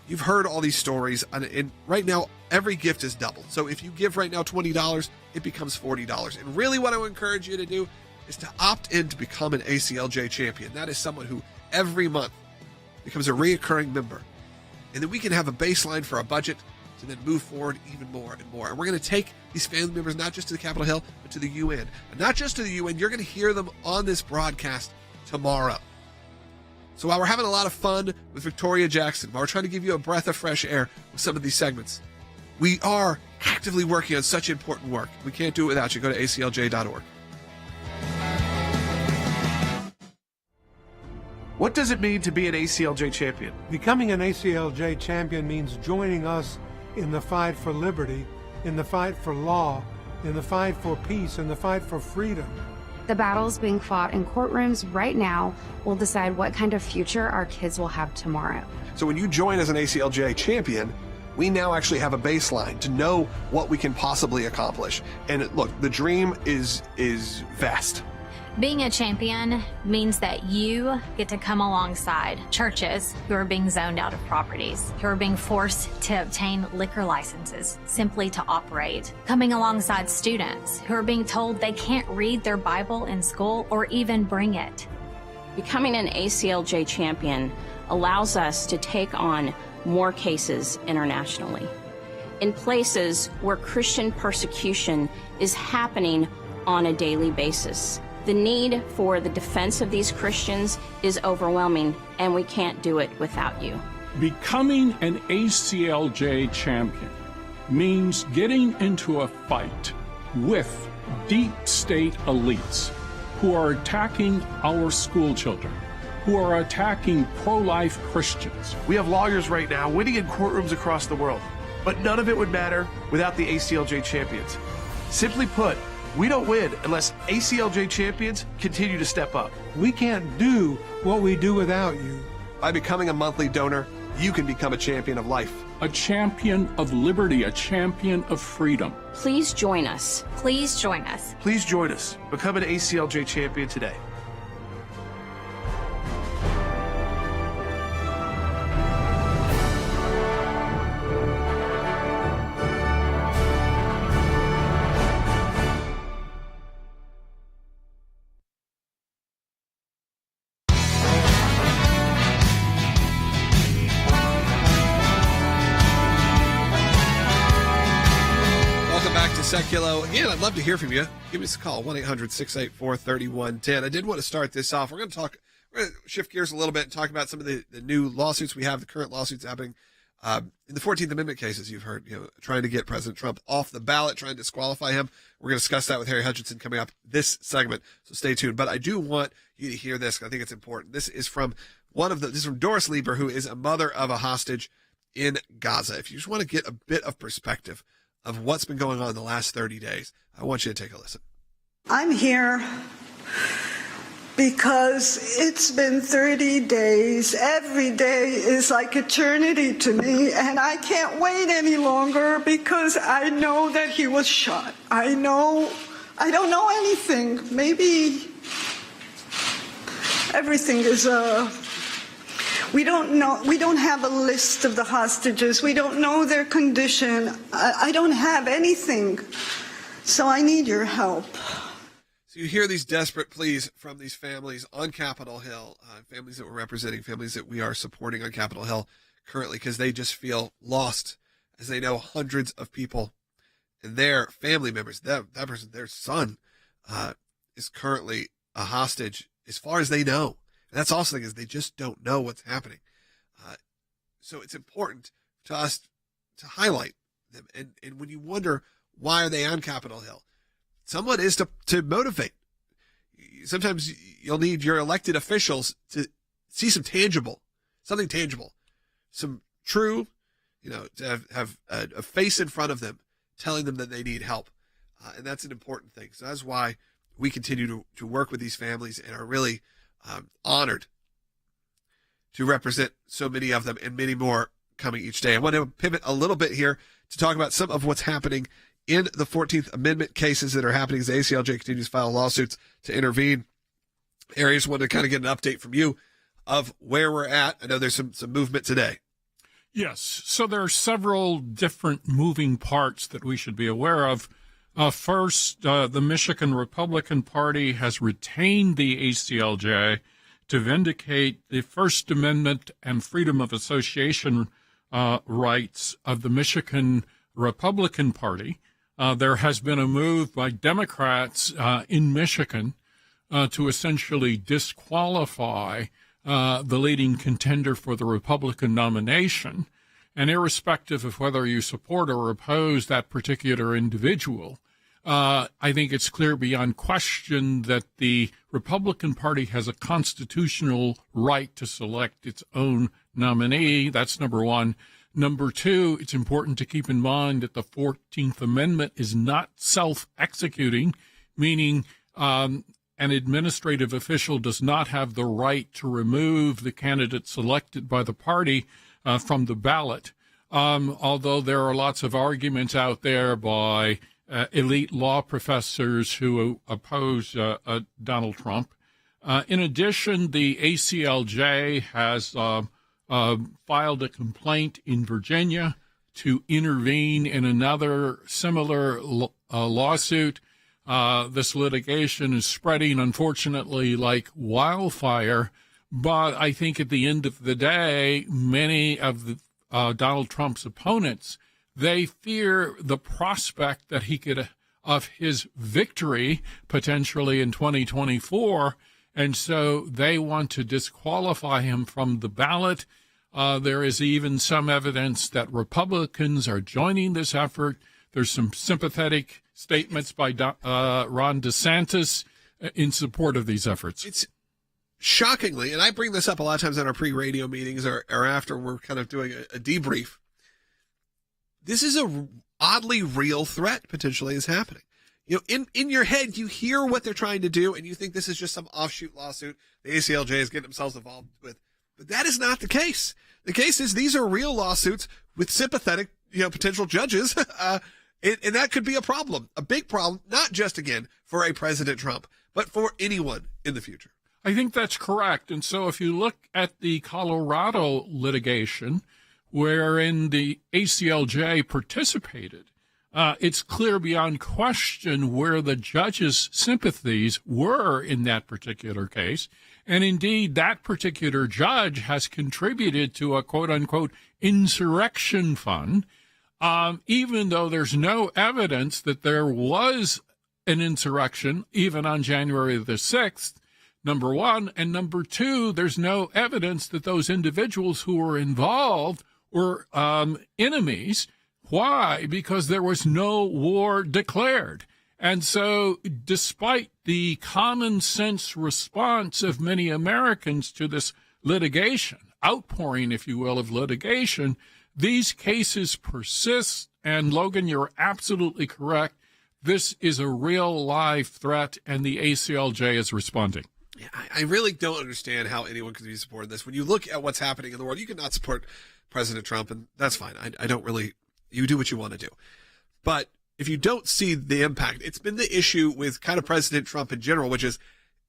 You've heard all these stories, and right now, every gift is doubled. So if you give right now $20, it becomes $40. And really what I would encourage you to do is to opt in to become an ACLJ champion. That is someone who every month becomes a reoccurring member. And then we can have a baseline for our budget to then move forward even more and more. And we're going to take these family members not just to the Capitol Hill, but to the UN. And not just to the UN, you're going to hear them on this broadcast tomorrow. So while we're having a lot of fun with Victoria Jackson, while we're trying to give you a breath of fresh air with some of these segments, we are actively working on such important work. We can't do it without you. Go to aclj.org. What does it mean to be an ACLJ champion? Becoming an ACLJ champion means joining us in the fight for liberty, in the fight for law, in the fight for peace, in the fight for freedom. The battles being fought in courtrooms right now will decide what kind of future our kids will have tomorrow. So when you join as an ACLJ champion, we now actually have a baseline to know what we can possibly accomplish. And look, the dream is vast. Being a champion means that you get to come alongside churches who are being zoned out of properties, who are being forced to obtain liquor licenses simply to operate, coming alongside students who are being told they can't read their Bible in school or even bring it. Becoming an ACLJ champion allows us to take on more cases internationally. In places where Christian persecution is happening on a daily basis. The need for the defense of these Christians is overwhelming, and we can't do it without you. Becoming an ACLJ champion means getting into a fight with deep state elites who are attacking our school children, who are attacking pro-life Christians. We have lawyers right now winning in courtrooms across the world, but none of it would matter without the ACLJ champions. Simply put, we don't win unless ACLJ champions continue to step up. We can't do what we do without you. By becoming a monthly donor, you can become a champion of life. A champion of liberty, a champion of freedom. Please join us. Please join us. Please join us. Become an ACLJ champion today. Sekulow. Again, I'd love to hear from you. Give us a call, 1-800-684-3110. I did want to start this off. We're going to shift gears a little bit and talk about some of the new lawsuits we have, the current lawsuits happening in the 14th Amendment cases you've heard, trying to get President Trump off the ballot, trying to disqualify him. We're going to discuss that with Harry Hutchinson coming up this segment, so stay tuned. But I do want you to hear this, because I think it's important. This is from this is from Doris Lieber, who is a mother of a hostage in Gaza. If you just want to get a bit of perspective of what's been going on in the last 30 days, I want you to take a listen. I'm here because it's been 30 days. Every day is like eternity to me, and I can't wait any longer because I know that he was shot. I don't know anything. Maybe everything is we don't know. We don't have a list of the hostages. We don't know their condition. I don't have anything. So I need your help. So you hear these desperate pleas from these families on Capitol Hill, families that we're representing, families that we are supporting on Capitol Hill currently, because they just feel lost, as they know hundreds of people and their family members, that person, their son, is currently a hostage as far as they know. And that's also the thing, is they just don't know what's happening. So it's important to us to highlight them. And when you wonder, why are they on Capitol Hill? Somewhat is to motivate. Sometimes you'll need your elected officials to see something tangible, some true, to have a face in front of them, telling them that they need help. And that's an important thing. So that's why we continue to work with these families and are really honored to represent so many of them and many more coming each day. I want to pivot a little bit here to talk about some of what's happening in the 14th Amendment cases that are happening as the ACLJ continues to file lawsuits to intervene. Harry, I just wanted to kind of get an update from you of where we're at. I know there's some movement today. Yes. So there are several different moving parts that we should be aware of. First, the Michigan Republican Party has retained the ACLJ to vindicate the First Amendment and freedom of association rights of the Michigan Republican Party. There has been a move by Democrats in Michigan to essentially disqualify the leading contender for the Republican nomination. And irrespective of whether you support or oppose that particular individual, I think it's clear beyond question that the Republican Party has a constitutional right to select its own nominee. That's number one. Number two, it's important to keep in mind that the 14th Amendment is not self-executing, meaning an administrative official does not have the right to remove the candidate selected by the party from the ballot, although there are lots of arguments out there by elite law professors who oppose Donald Trump. In addition, the ACLJ has filed a complaint in Virginia to intervene in another similar lawsuit. This litigation is spreading, unfortunately, like wildfire. But I think at the end of the day, many of Donald Trump's opponents, they fear the prospect that he could, of his victory potentially in 2024. And so they want to disqualify him from the ballot. There is even some evidence that Republicans are joining this effort. There's some sympathetic statements by Ron DeSantis in support of these efforts. It's shockingly, and I bring this up a lot of times in our pre-radio meetings or after we're kind of doing a debrief, this is a oddly real threat potentially is happening. You know, in your head, you hear what they're trying to do, and you think this is just some offshoot lawsuit the ACLJ is getting themselves involved with. But that is not the case. The case is these are real lawsuits with sympathetic, potential judges, and that could be a problem, a big problem, not just, again, for a President Trump, but for anyone in the future. I think that's correct. And so if you look at the Colorado litigation, wherein the ACLJ participated, it's clear beyond question where the judge's sympathies were in that particular case. And indeed, that particular judge has contributed to a quote-unquote insurrection fund, even though there's no evidence that there was an insurrection, even on January the 6th, number one. And number two, there's no evidence that those individuals who were involved were enemies. Why? Because there was no war declared. And so despite the common sense response of many Americans to this litigation, outpouring, if you will, of litigation, these cases persist. And Logan, you're absolutely correct. This is a real live threat, and the ACLJ is responding. Yeah, I really don't understand how anyone could be supporting this. When you look at what's happening in the world, you cannot support President Trump, and that's fine. I don't really, you do what you want to do. But if you don't see the impact, it's been the issue with kind of President Trump in general, which is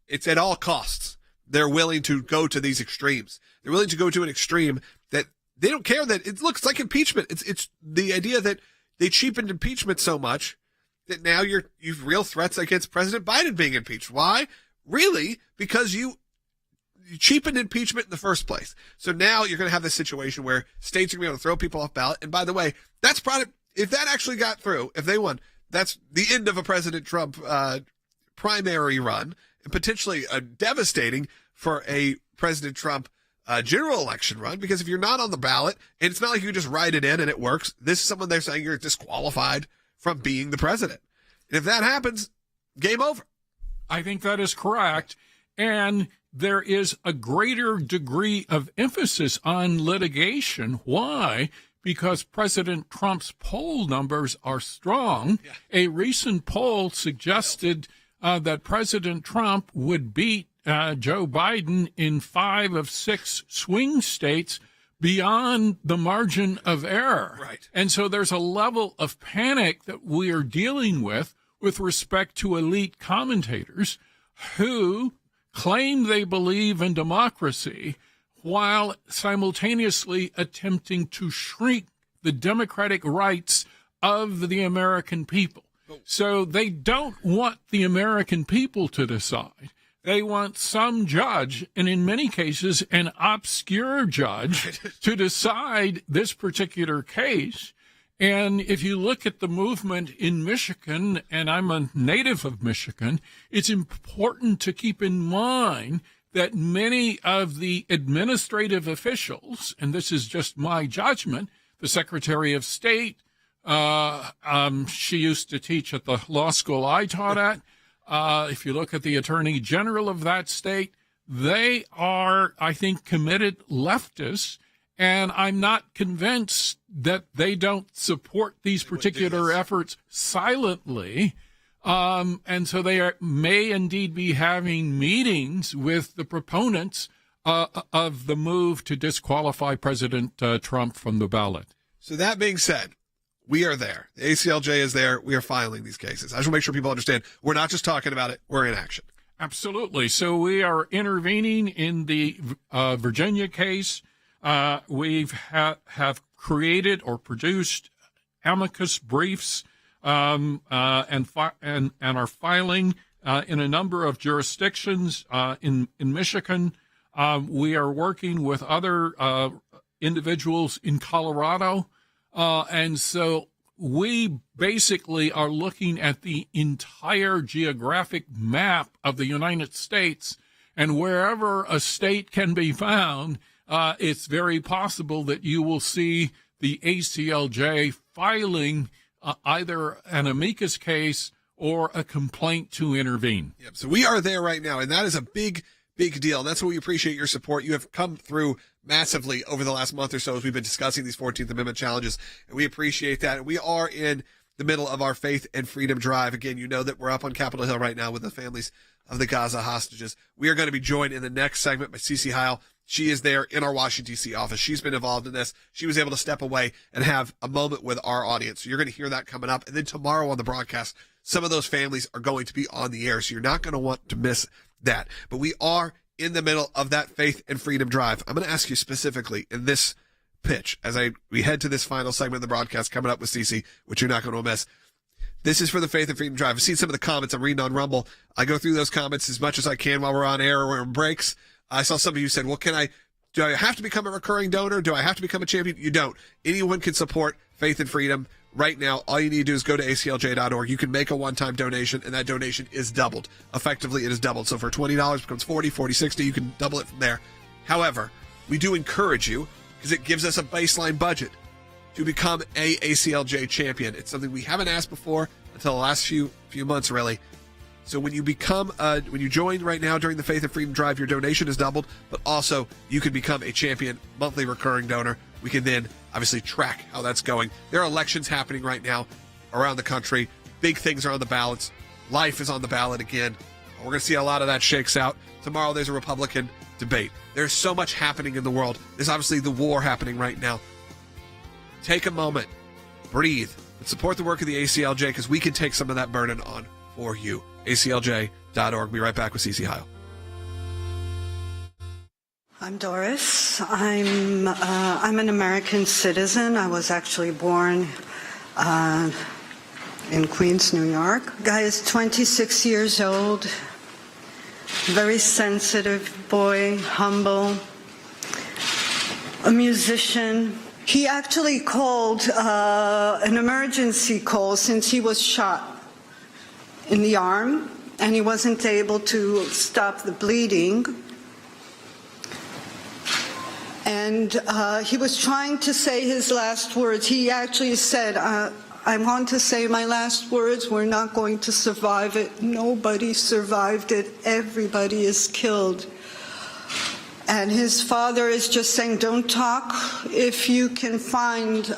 it's at all costs. They're willing to go to these extremes. They're willing to go to an extreme that they don't care that it looks like impeachment. It's the idea that they cheapened impeachment so much that now you've real threats against President Biden being impeached. Why? Really? Because you cheapened impeachment in the first place. So now you're going to have this situation where states are going to be able to throw people off ballot. And by the way, that's probably, if that actually got through, if they won, that's the end of a President Trump primary run, and potentially devastating for a President Trump general election run, because if you're not on the ballot, and it's not like you just write it in and it works, this is someone they're saying you're disqualified from being the president. And if that happens, game over. I think that is correct. And there is a greater degree of emphasis on litigation. Why? Because President Trump's poll numbers are strong. Yeah. A recent poll suggested that President Trump would beat Joe Biden in 5 of 6 swing states beyond the margin of error. Right. And so there's a level of panic that we are dealing with respect to elite commentators who claim they believe in democracy while simultaneously attempting to shrink the democratic rights of the American people. So they don't want the American people to decide. They want some judge, and in many cases, an obscure judge, to decide this particular case. And if you look at the movement in Michigan, and I'm a native of Michigan, it's important to keep in mind that many of the administrative officials, and this is just my judgment, the Secretary of State, she used to teach at the law school I taught at. If you look at the Attorney General of that state, they are, I think, committed leftists, and I'm not convinced that they don't support these particular efforts silently. And so they may indeed be having meetings with the proponents of the move to disqualify President Trump from the ballot. So that being said, we are there. The ACLJ is there. We are filing these cases. I just want to make sure people understand we're not just talking about it. We're in action. Absolutely. So we are intervening in the Virginia case. We have created or produced amicus briefs and are filing in a number of jurisdictions in Michigan. We are working with other individuals in Colorado. And so we basically are looking at the entire geographic map of the United States, and wherever a state can be found, it's very possible that you will see the ACLJ filing either an amicus case or a complaint to intervene. Yep. So we are there right now, and that is a big deal. And that's why we appreciate your support. You have come through massively over the last month or so as we've been discussing these 14th Amendment challenges, and we appreciate that. And we are in the middle of our faith and freedom drive. Again, you know that we're up on Capitol Hill right now with the families of the Gaza hostages. We are going to be joined in the next segment by Cece Heil. She is there in our Washington, D.C. office. She's been involved in this. She was able to step away and have a moment with our audience. So you're going to hear that coming up. And then tomorrow on the broadcast, some of those families are going to be on the air. So you're not going to want to miss that. But we are in the middle of that faith and freedom drive. I'm going to ask you specifically in this pitch as we head to this final segment of the broadcast coming up with Cece, which you're not going to miss. This is for the Faith and Freedom Drive. I've seen some of the comments I'm reading on Rumble. I go through those comments as much as I can while we're on air or in breaks. I saw some of you said, well, do I have to become a recurring donor? Do I have to become a champion? You don't. Anyone can support Faith and Freedom right now. All you need to do is go to ACLJ.org. You can make a one-time donation, and that donation is doubled. Effectively, it is doubled. So for $20, it becomes $40, $40, $60. You can double it from there. However, we do encourage you, because it gives us a baseline budget, to become a ACLJ champion. It's something we haven't asked before until the last few months, really. So when you when you join right now during the Faith and Freedom Drive, your donation is doubled, but also you can become a champion monthly recurring donor. We can then obviously track how that's going. There are elections happening right now around the country. Big things are on the ballots. Life is on the ballot again. We're going to see a lot of that shakes out. Tomorrow there's a Republican debate. There's so much happening in the world. There's obviously the war happening right now. Take a moment, breathe, and support the work of the ACLJ, because we can take some of that burden on for you. ACLJ.org. Be right back with Cece Heil. I'm Doris. I'm an American citizen. I was actually born in Queens, New York. Guy is 26 years old. Very sensitive boy, humble, a musician. He actually called an emergency call since he was shot in the arm, and he wasn't able to stop the bleeding. And he was trying to say his last words. He actually said, I want to say my last words. We're not going to survive it. Nobody survived it. Everybody is killed. And his father is just saying, don't talk. If you can find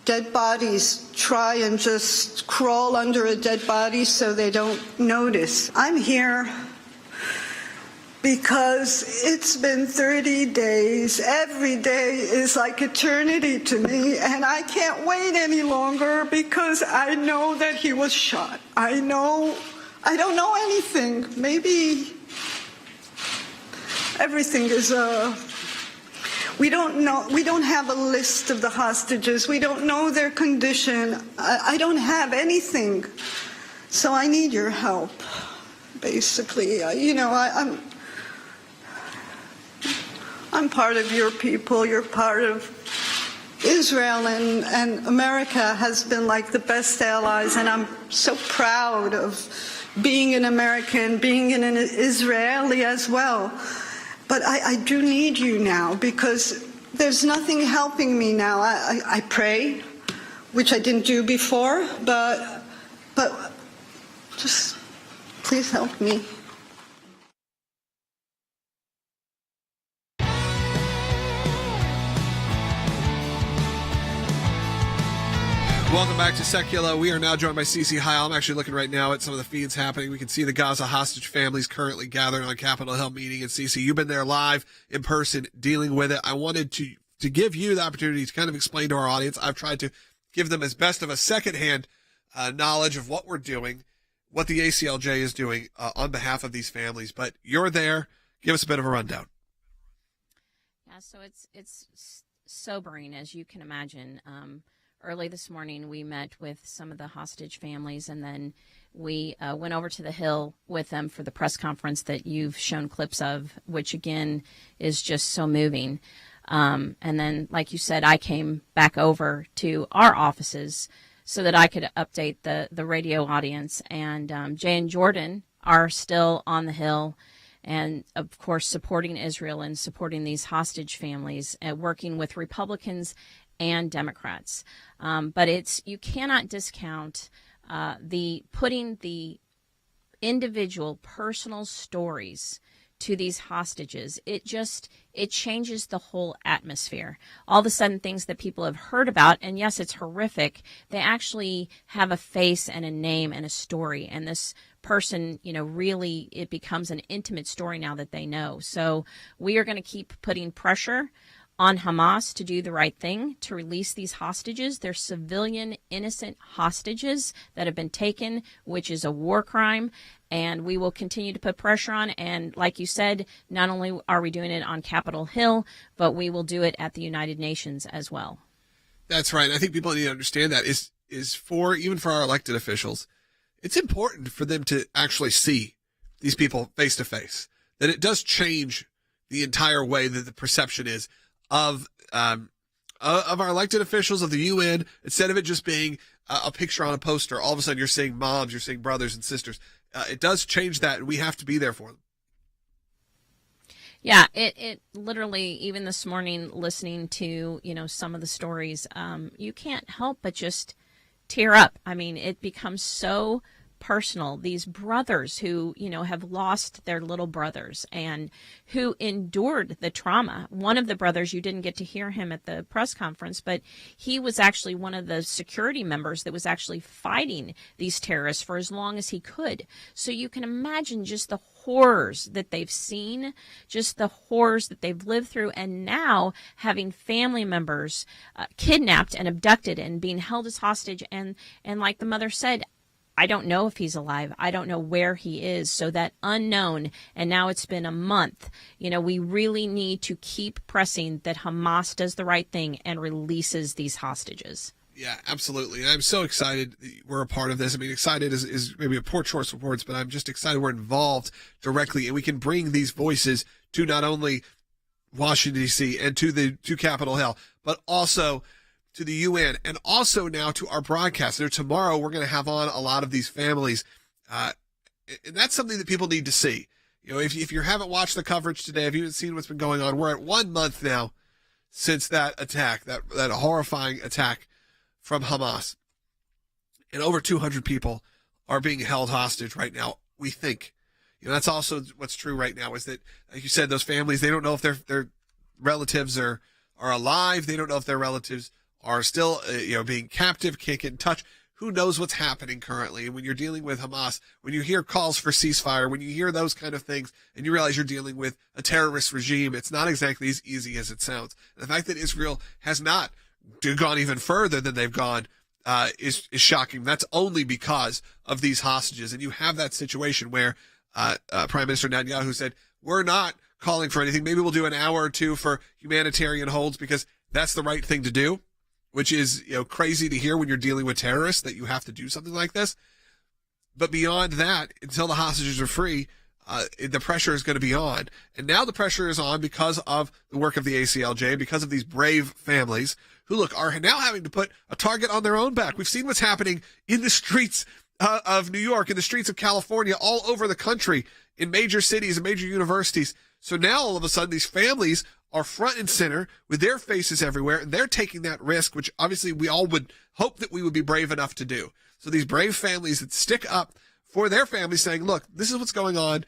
dead bodies, try and just crawl under a dead body so they don't notice. I'm here because it's been 30 days. Every day is like eternity to me, and I can't wait any longer because I know that he was shot. I don't know anything. Maybe everything is we don't know. We don't have a list of the hostages. We don't know their condition. I don't have anything. So I need your help, basically. I'm part of your people. You're part of Israel, and America has been like the best allies, and I'm so proud of being an American, being an Israeli as well. but I do need you now because there's nothing helping me now. I pray, which I didn't do before, but just please help me. Welcome back to Sekulow. We are now joined by Cece Heil. I'm actually looking right now at some of the feeds happening. We can see the Gaza hostage families currently gathering on Capitol Hill meeting. And Cece, you've been there live in person dealing with it. I wanted to give you the opportunity to kind of explain to our audience. I've tried to give them as best of a secondhand knowledge of what we're doing, what the ACLJ is doing on behalf of these families. But you're there. Give us a bit of a rundown. Yeah, so it's sobering, as you can imagine. Early this morning, we met with some of the hostage families, and then we went over to the Hill with them for the press conference that you've shown clips of, which, again, is just so moving. And then, like you said, I came back over to our offices so that I could update the radio audience. And Jay and Jordan are still on the Hill and, of course, supporting Israel and supporting these hostage families, working with Republicans and Democrats. But you cannot discount putting the individual personal stories to these hostages. It changes the whole atmosphere. All of a sudden, things that people have heard about, and yes, it's horrific, they actually have a face and a name and a story. And this person, really, it becomes an intimate story now that they know. So we are going to keep putting pressure on Hamas to do the right thing, to release these hostages. They're civilian, innocent hostages that have been taken, which is a war crime, and we will continue to put pressure on. And like you said, not only are we doing it on Capitol Hill, but we will do it at the United Nations as well. That's right. I think people need to understand that is even for our elected officials, it's important for them to actually see these people face to face, that it does change the entire way that the perception is of our elected officials, of the UN. Instead of it just being a picture on a poster, all of a sudden you're seeing moms, you're seeing brothers and sisters. It does change that, and we have to be there for them. Yeah, it literally, even this morning, listening to, some of the stories, you can't help but just tear up. I mean, it becomes so personal. These brothers who, have lost their little brothers and who endured the trauma. One of the brothers, you didn't get to hear him at the press conference, but he was actually one of the security members that was actually fighting these terrorists for as long as he could. So you can imagine just the horrors that they've seen, just the horrors that they've lived through, and now having family members kidnapped and abducted and being held as hostage. And like the mother said, I don't know if he's alive. I don't know where he is. So that unknown, and now it's been a month, we really need to keep pressing that Hamas does the right thing and releases these hostages. Yeah, absolutely. And I'm so excited we're a part of this. I mean, excited is maybe a poor choice of words, but I'm just excited we're involved directly, and we can bring these voices to not only Washington, D.C. and to Capitol Hill, but also to the UN, and also now to our broadcast. Tomorrow we're going to have on a lot of these families, and that's something that people need to see. If you haven't watched the coverage today, if you haven't seen what's been going on, we're at 1 month now since that attack, that horrifying attack from Hamas, and over 200 people are being held hostage right now, we think. That's also what's true right now, is that, like you said, those families, they don't know if their relatives are alive. They don't know if their relatives are still, being captive, can't get in touch. Who knows what's happening currently? And when you're dealing with Hamas, when you hear calls for ceasefire, when you hear those kind of things, and you realize you're dealing with a terrorist regime, it's not exactly as easy as it sounds. And the fact that Israel has not gone even further than they've gone is shocking. That's only because of these hostages. And you have that situation where Prime Minister Netanyahu said, we're not calling for anything. Maybe we'll do an hour or two for humanitarian holds because that's the right thing to do, which is, crazy to hear when you're dealing with terrorists that you have to do something like this. But beyond that, until the hostages are free, the pressure is going to be on. And now the pressure is on because of the work of the ACLJ, because of these brave families who, look, are now having to put a target on their own back. We've seen what's happening in the streets of New York, in the streets of California, all over the country, in major cities and major universities. So now all of a sudden these families are front and center with their faces everywhere, and they're taking that risk, which obviously we all would hope that we would be brave enough to do. So these brave families that stick up for their families saying, look, this is what's going on.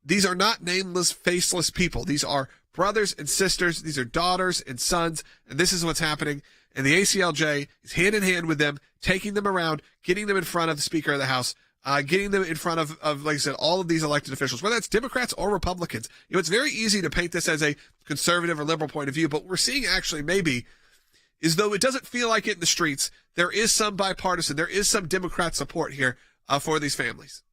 These are not nameless, faceless people. These are brothers and sisters. These are daughters and sons, and this is what's happening. And the ACLJ is hand in hand with them, taking them around, getting them in front of the Speaker of the House, getting them in front of, like I said, all of these elected officials, whether it's Democrats or Republicans. You know, it's very easy to paint this as a conservative or liberal point of view, but we're seeing actually maybe is though it doesn't feel like it in the streets, there is some bipartisan, there is some Democrat support here for these families.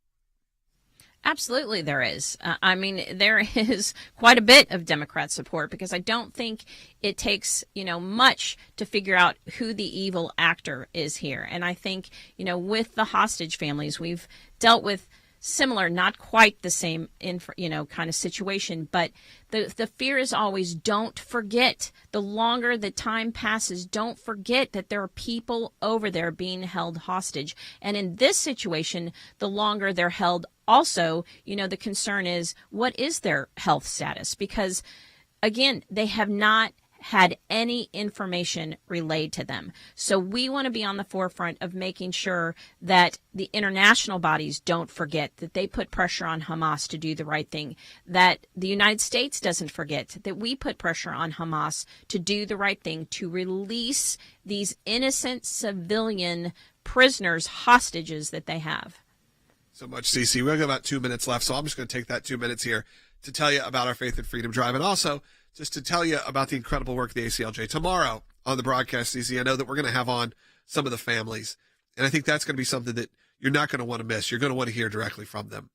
Absolutely, there is. I mean, there is quite a bit of Democrat support because I don't think it takes, much to figure out who the evil actor is here. And I think, with the hostage families, we've dealt with similar, not quite the same, kind of situation. But the fear is always don't forget. The longer the time passes, don't forget that there are people over there being held hostage. And in this situation, the longer they're held, also, the concern is what is their health status? Because, again, they have not had any information relayed to them. So we want to be on the forefront of making sure that the international bodies don't forget, that they put pressure on Hamas to do the right thing, that the United States doesn't forget, that we put pressure on Hamas to do the right thing, to release these innocent civilian prisoners, hostages that they have. So much, Cece. We've got about 2 minutes left, so I'm just going to take that 2 minutes here to tell you about our Faith and Freedom Drive, and also just to tell you about the incredible work of the ACLJ. Tomorrow on the broadcast, Cece, I know that we're going to have on some of the families, and I think that's going to be something that you're not going to want to miss. You're going to want to hear directly from them.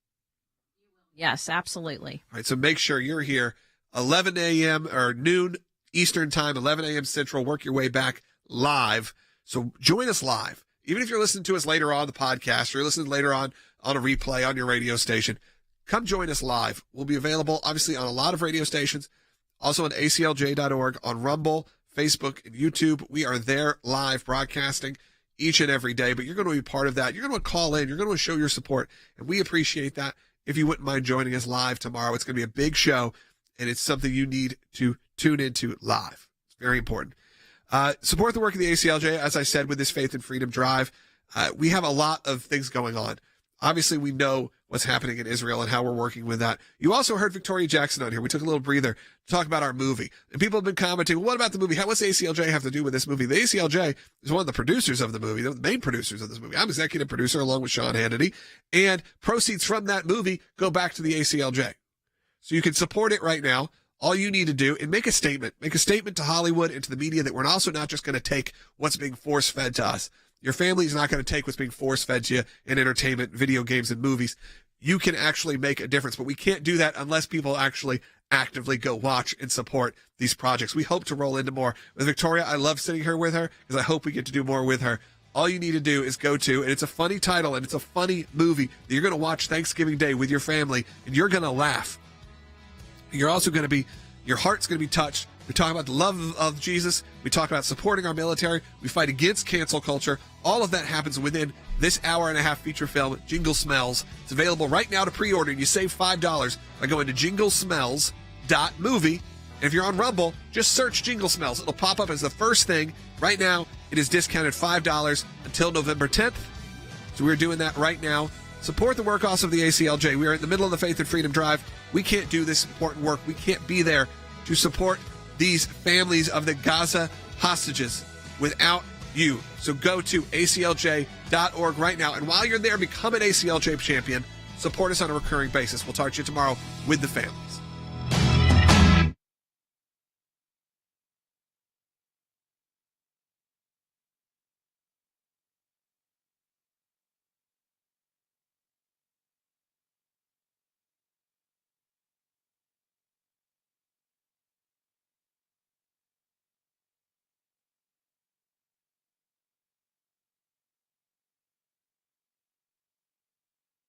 Yes, absolutely. All right, so make sure you're here 11 a.m. or noon Eastern time, 11 a.m. Central. Work your way back live. So join us live. Even if you're listening to us later on the podcast or you're listening later on a replay on your radio station, come join us live. We'll be available, obviously, on a lot of radio stations, also on aclj.org, on Rumble, Facebook, and YouTube. We are there live broadcasting each and every day, but you're going to be part of that. You're going to call in. You're going to show your support, and we appreciate that. If you wouldn't mind joining us live tomorrow, it's going to be a big show, and it's something you need to tune into live. It's very important. Support the work of the ACLJ, as I said, with this Faith and Freedom Drive. We have a lot of things going on. Obviously, we know what's happening in Israel and how we're working with that. You also heard Victoria Jackson on here. We took a little breather to talk about our movie. And people have been commenting, well, what about the movie? What's the ACLJ have to do with this movie? The ACLJ is one of the producers of the movie, the main producers of this movie. I'm executive producer along with Sean Hannity. And proceeds from that movie go back to the ACLJ. So you can support it right now. All you need to do is make a statement. Make a statement to Hollywood and to the media that we're also not just going to take what's being force-fed to us. Your family is not going to take what's being force-fed to you in entertainment, video games, and movies. You can actually make a difference, but we can't do that unless people actually actively go watch and support these projects. We hope to roll into more. With Victoria, I love sitting here with her because I hope we get to do more with her. All you need to do is go to, and it's a funny title, and it's a funny movie that you're going to watch Thanksgiving Day with your family, and you're going to laugh. You're also going to be, your heart's going to be touched. We talk about the love of Jesus. We talk about supporting our military. We fight against cancel culture. All of that happens within this hour-and-a-half feature film, Jingle Smells. It's available right now to pre-order, and you save $5 by going to jinglesmells.movie. And if you're on Rumble, just search Jingle Smells. It'll pop up as the first thing. Right now, it is discounted $5 until November 10th. So we're doing that right now. Support the work also of the ACLJ. We are in the middle of the Faith and Freedom Drive. We can't do this important work. We can't be there to support these families of the Gaza hostages without you. So go to aclj.org right now. And while you're there, become an ACLJ champion. Support us on a recurring basis. We'll talk to you tomorrow with the family.